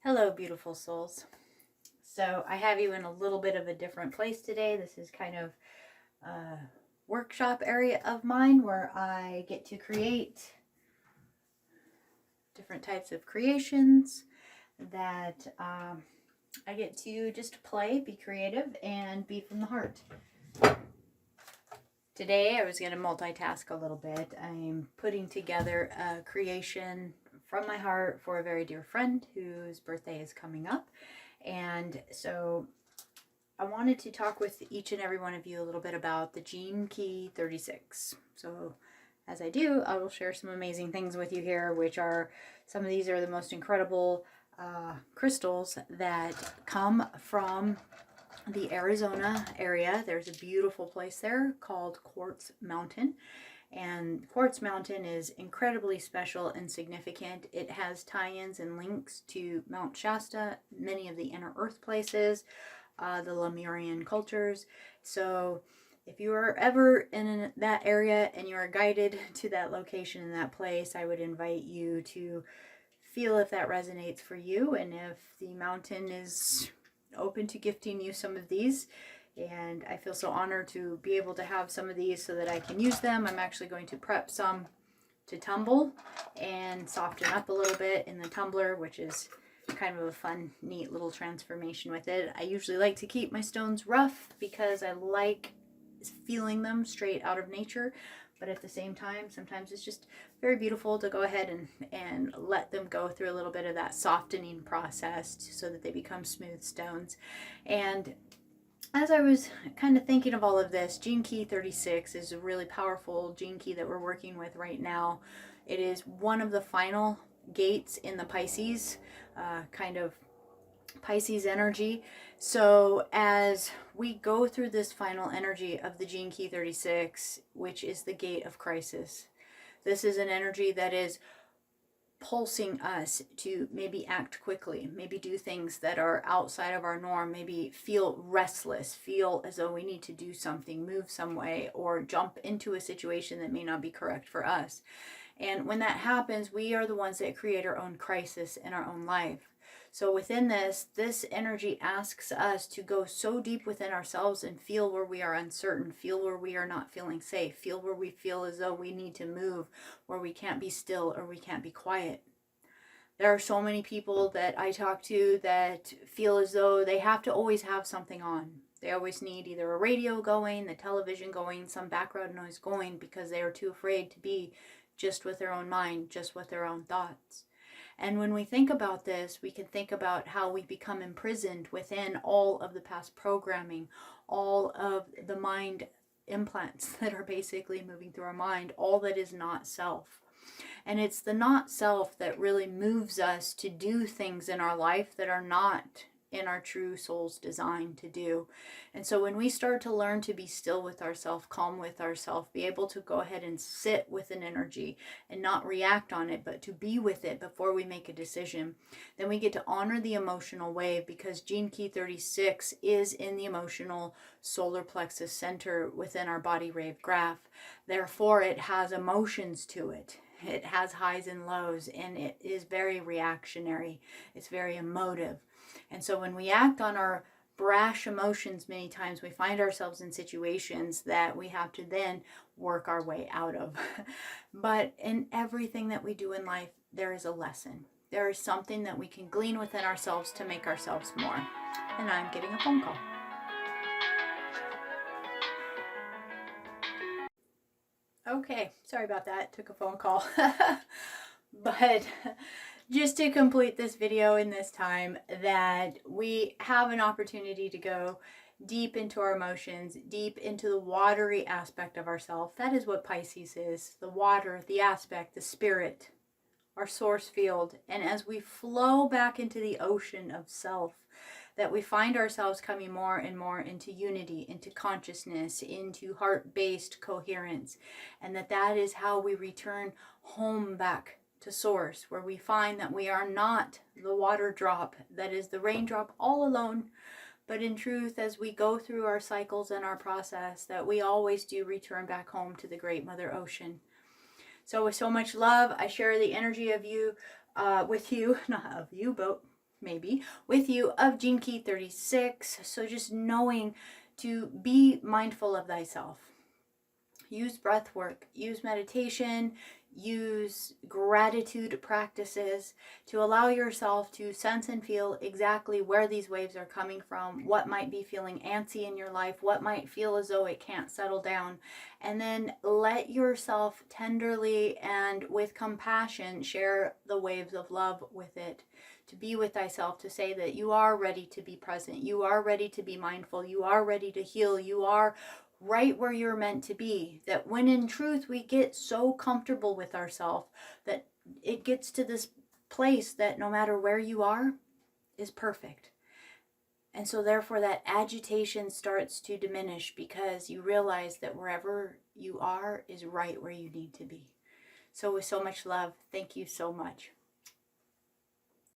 Hello, beautiful souls. So I have you in a little bit of a different place today. This is kind of a workshop area of mine where I get to create different types of creations that I get to just play, be creative, and be from the heart. Today I was going to multitask a little bit. I'm putting together a creation from my heart for a very dear friend whose birthday is coming up. And so I wanted to talk with each and every one of you a little bit about the Gene Key 36. So as I do, I will share some amazing things with you here, which are, some of these are the most incredible crystals that come from the Arizona area. There's a beautiful place there called Quartz Mountain. And Quartz Mountain is incredibly special and significant. It has tie-ins and links to Mount Shasta, many of the inner earth places, the Lemurian cultures. So if you are ever in that area and you are guided to that location in that place, I would invite you to feel if that resonates for you and if the mountain is open to gifting you some of these. And I feel so honored to be able to have some of these so that I can use them. I'm actually going to prep some to tumble and soften up a little bit in the tumbler, which is kind of a fun, neat little transformation with it. I usually like to keep my stones rough because I like feeling them straight out of nature, but at the same time, sometimes it's just very beautiful to go ahead and let them go through a little bit of that softening process so that they become smooth stones. And as I was kind of thinking of all of this, Gene Key 36 is a really powerful gene key that we're working with right now. It is one of the final gates in the Pisces, kind of Pisces energy. So as we go through this final energy of the Gene Key 36, which is the gate of crisis, this is an energy that is pulsing us to maybe act quickly, maybe do things that are outside of our norm, maybe feel restless, feel as though we need to do something, move some way, or jump into a situation that may not be correct for us. And when that happens, we are the ones that create our own crisis in our own life. So within this energy asks us to go so deep within ourselves and feel where we are uncertain, feel where we are not feeling safe, feel where we feel as though we need to move, where we can't be still or we can't be quiet. There are so many people that I talk to that feel as though they have to always have something on. They always need either a radio going, the television going, some background noise going because they are too afraid to be just with their own mind, just with their own thoughts. And when we think about this, we can think about how we become imprisoned within all of the past programming, all of the mind implants that are basically moving through our mind, all that is not self. And it's the not self that really moves us to do things in our life that are not in our true soul's design to do. And so when we start to learn to be still with ourselves, calm with ourselves, be able to go ahead and sit with an energy and not react on it, but to be with it before we make a decision, then we get to honor the emotional wave, because Gene Key 36 is in the emotional solar plexus center within our body wave graph. Therefore, it has emotions to it. It has highs and lows, and it is very reactionary. It's very emotive. And so when we act on our brash emotions, many times we find ourselves in situations that we have to then work our way out of. But in everything that we do in life, there is a lesson. There is something that we can glean within ourselves to make ourselves more. And I'm getting a phone call. Okay, sorry about that. Took a phone call. But just to complete this video in this time, that we have an opportunity to go deep into our emotions, deep into the watery aspect of ourself. That is what Pisces is. The water, the aspect, the spirit, our source field. And as we flow back into the ocean of self, that we find ourselves coming more and more into unity, into consciousness, into heart-based coherence, and that is how we return home back to source, where we find that we are not the water drop that is the raindrop all alone, but in truth, as we go through our cycles and our process, that we always do return back home to the great Mother Ocean. So with so much love, I share the energy of you with you, not of you, but maybe, with you of Gene Key 36. So just knowing to be mindful of thyself. Use breath work, use meditation, use gratitude practices to allow yourself to sense and feel exactly where these waves are coming from, what might be feeling antsy in your life, what might feel as though it can't settle down, and then let yourself tenderly and with compassion share the waves of love with it. To be with thyself, to say that you are ready to be present, you are ready to be mindful, you are ready to heal, you are right where you're meant to be. That when in truth we get so comfortable with ourselves that it gets to this place that no matter where you are is perfect. And so therefore that agitation starts to diminish because you realize that wherever you are is right where you need to be. So with so much love, thank you so much.